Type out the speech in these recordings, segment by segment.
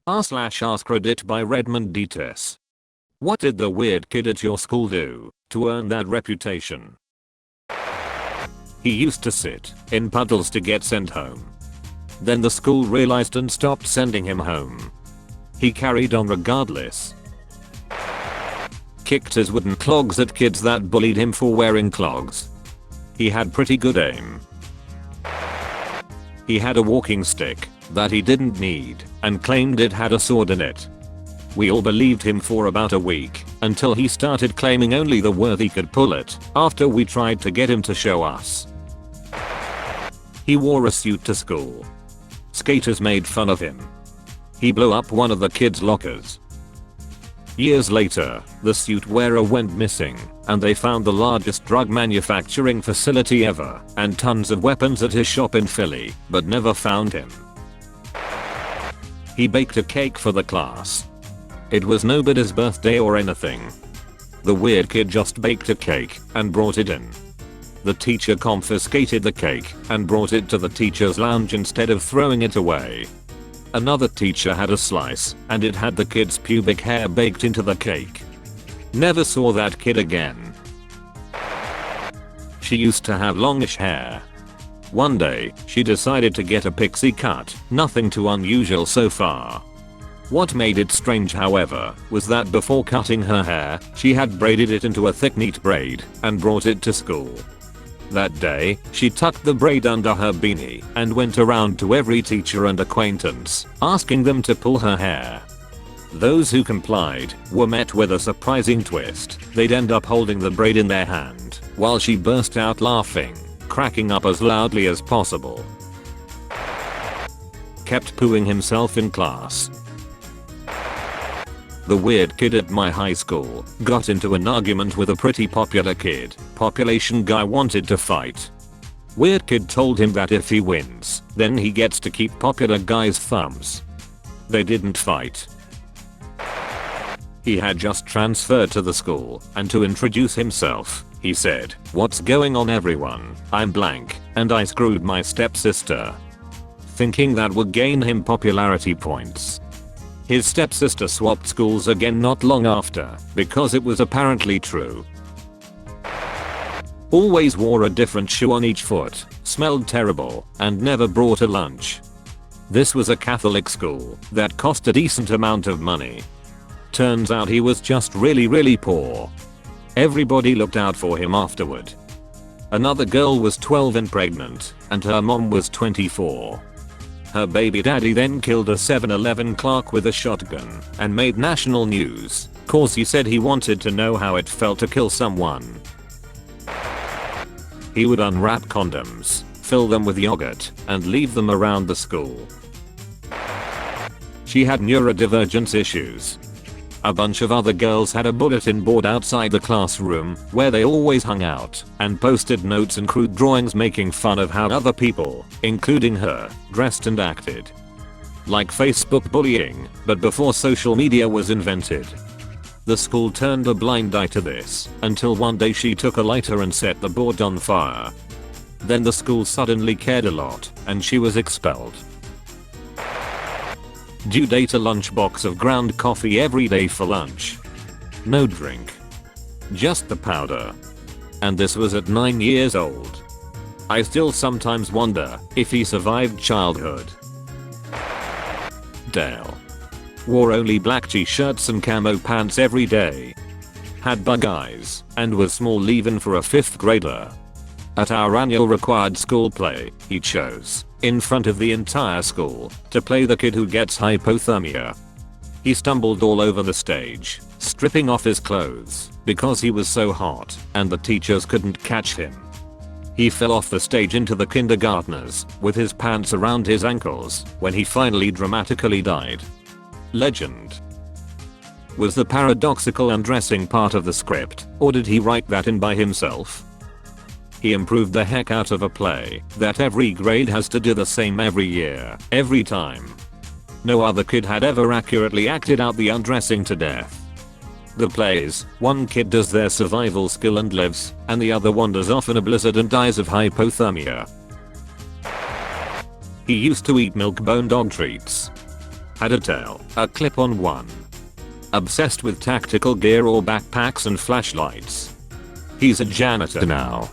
r/AskReddit by Redmond Dts. What did the weird kid at your school do to earn that reputation? He used to sit in puddles to get sent home. Then the school realized and stopped sending him home. He carried on regardless. Kicked his wooden clogs at kids that bullied him for wearing clogs. He had pretty good aim. He had a walking stick that he didn't need and claimed it had a sword in it. We all believed him for about a week until he started claiming only the worthy could pull it after we tried to get him to show us. He wore a suit to school. Skaters made fun of him. He blew up one of the kids' lockers. Years later, the suit wearer went missing, and they found the largest drug manufacturing facility ever and tons of weapons at his shop in Philly, but never found him. He baked a cake for the class. It was nobody's birthday or anything. The weird kid just baked a cake and brought it in. The teacher confiscated the cake and brought it to the teacher's lounge instead of throwing it away. Another teacher had a slice and it had the kid's pubic hair baked into the cake. Never saw that kid again. She used to have longish hair. One day, she decided to get a pixie cut, nothing too unusual so far. What made it strange, however, was that before cutting her hair, she had braided it into a thick neat braid and brought it to school. That day, she tucked the braid under her beanie and went around to every teacher and acquaintance, asking them to pull her hair. Those who complied were met with a surprising twist. They'd end up holding the braid in their hand while she burst out laughing, cracking up as loudly as possible. Kept pooing himself in class. The weird kid at my high school got into an argument with a pretty popular kid. Population guy wanted to fight. Weird kid told him that if he wins, then he gets to keep popular guy's thumbs. They didn't fight. He had just transferred to the school, and to introduce himself, he said, "What's going on everyone? I'm blank, and I screwed my stepsister." Thinking that would gain him popularity points. His stepsister swapped schools again not long after, because it was apparently true. Always wore a different shoe on each foot, smelled terrible, and never brought a lunch. This was a Catholic school that cost a decent amount of money. Turns out he was just really poor. Everybody looked out for him afterward. Another girl was 12 and pregnant, and her mom was 24. Her baby daddy then killed a 7-Eleven clerk with a shotgun and made national news, cause he said he wanted to know how it felt to kill someone. He would unwrap condoms, fill them with yogurt, and leave them around the school. She had neurodivergence issues. A bunch of other girls had a bulletin board outside the classroom where they always hung out and posted notes and crude drawings making fun of how other people, including her, dressed and acted. Like Facebook bullying, but before social media was invented. The school turned a blind eye to this until one day she took a lighter and set the board on fire. Then the school suddenly cared a lot and she was expelled. Due date: a lunchbox of ground coffee every day for lunch. No drink. Just the powder. And this was at 9 years old. I still sometimes wonder if he survived childhood. Dale. Wore only black t-shirts and camo pants every day. Had bug eyes and was small even for a 5th grader. At our annual required school play, he chose, in front of the entire school, to play the kid who gets hypothermia. He stumbled all over the stage, stripping off his clothes because he was so hot and the teachers couldn't catch him. He fell off the stage into the kindergartners with his pants around his ankles when he finally dramatically died. Legend. Was the paradoxical undressing part of the script, or did he write that in by himself? He improved the heck out of a play that every grade has to do the same every year, every time. No other kid had ever accurately acted out the undressing to death. The plays, one kid does their survival skill and lives, and the other wanders off in a blizzard and dies of hypothermia. He used to eat milk-bone dog treats. Had a tail, a clip-on one. Obsessed with tactical gear or backpacks and flashlights. He's a janitor now.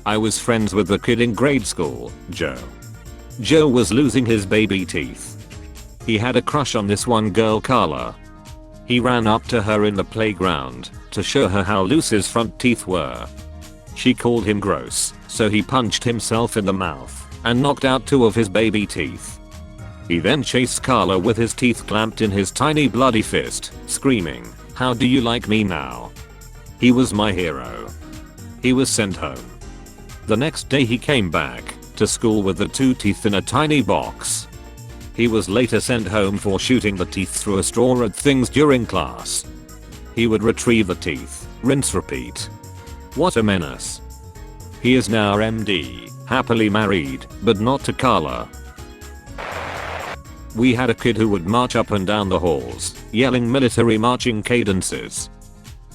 I was friends with the kid in grade school, Joe. Joe was losing his baby teeth. He had a crush on this one girl, Carla. He ran up to her in the playground to show her how loose his front teeth were. She called him gross, so he punched himself in the mouth and knocked out 2 of his baby teeth. He then chased Carla with his teeth clamped in his tiny bloody fist, screaming, "How do you like me now?" He was my hero. He was sent home. The next day he came back to school with the 2 teeth in a tiny box. He was later sent home for shooting the teeth through a straw at things during class. He would retrieve the teeth, rinse, repeat. What a menace. He is now MD, happily married, but not to Carla. We had a kid who would march up and down the halls, yelling military marching cadences.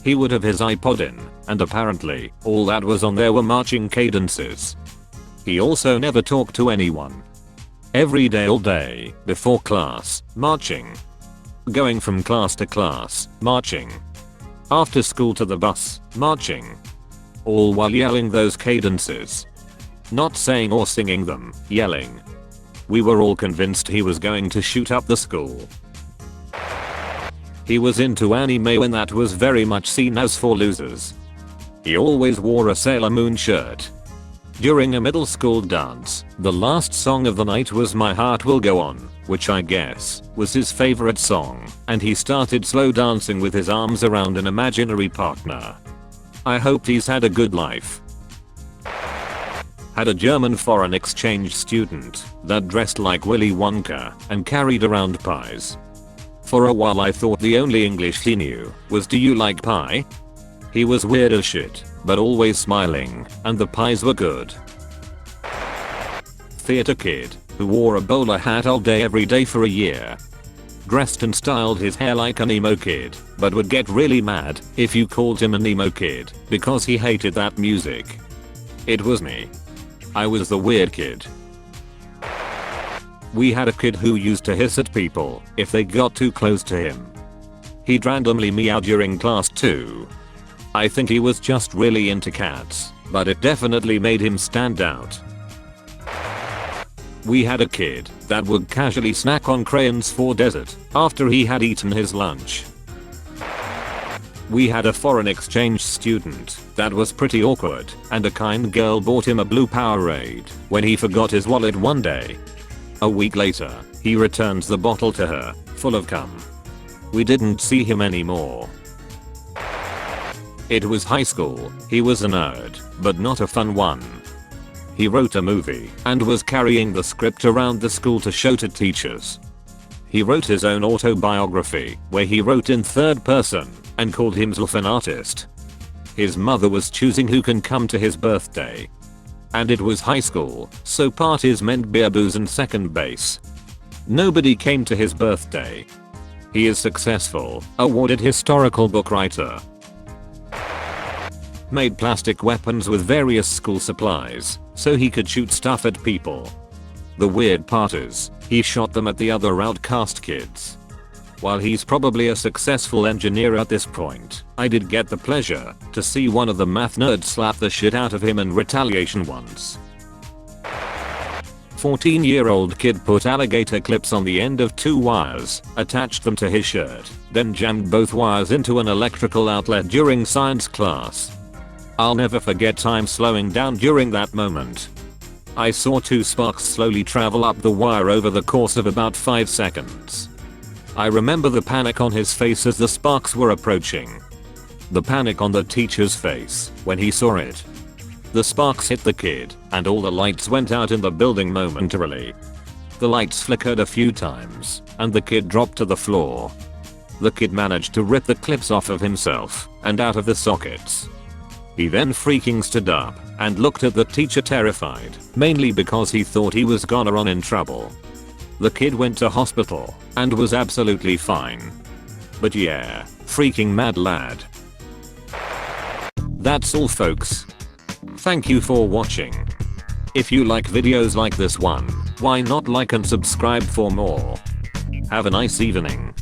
He would have his iPod in, and apparently, all that was on there were marching cadences. He also never talked to anyone. Every day all day, before class, marching. Going from class to class, marching. After school to the bus, marching. All while yelling those cadences. Not saying or singing them, yelling. We were all convinced he was going to shoot up the school. He was into anime when that was very much seen as for losers. He always wore a Sailor Moon shirt. During a middle school dance, the last song of the night was My Heart Will Go On, which I guess was his favorite song, and he started slow dancing with his arms around an imaginary partner. I hope he's had a good life. Had a German foreign exchange student that dressed like Willy Wonka and carried around pies. For a while I thought the only English he knew was "Do you like pie?" He was weird as shit, but always smiling, and the pies were good. Theater kid who wore a bowler hat all day every day for a year. Dressed and styled his hair like an emo kid, but would get really mad if you called him an emo kid because he hated that music. It was me. I was the weird kid. We had a kid who used to hiss at people if they got too close to him. He'd randomly meow during class too. I think he was just really into cats, but it definitely made him stand out. We had a kid that would casually snack on crayons for dessert after he had eaten his lunch. We had a foreign exchange student that was pretty awkward, and a kind girl bought him a blue Powerade when he forgot his wallet one day. A week later, he returns the bottle to her, full of cum. We didn't see him anymore. It was high school. He was a nerd, but not a fun one. He wrote a movie and was carrying the script around the school to show to teachers. He wrote his own autobiography where he wrote in third person and called himself an artist. His mother was choosing who can come to his birthday. And it was high school, so parties meant beer, booze and second base. Nobody came to his birthday. He is successful, awarded historical book writer. Made plastic weapons with various school supplies, so he could shoot stuff at people. The weird part is, he shot them at the other outcast kids. While he's probably a successful engineer at this point, I did get the pleasure to see one of the math nerds slap the shit out of him in retaliation once. 14-year-old kid put alligator clips on the end of 2 wires, attached them to his shirt, then jammed both wires into an electrical outlet during science class. I'll never forget time slowing down during that moment. I saw 2 sparks slowly travel up the wire over the course of about 5 seconds. I remember the panic on his face as the sparks were approaching. The panic on the teacher's face when he saw it. The sparks hit the kid, and all the lights went out in the building momentarily. The lights flickered a few times, and the kid dropped to the floor. The kid managed to rip the clips off of himself and out of the sockets. He then freaking stood up and looked at the teacher terrified, mainly because he thought he was gonna run in trouble. The kid went to hospital and was absolutely fine. But yeah, freaking mad lad. That's all folks. Thank you for watching. If you like videos like this one, Why not like and subscribe for more? Have a nice evening.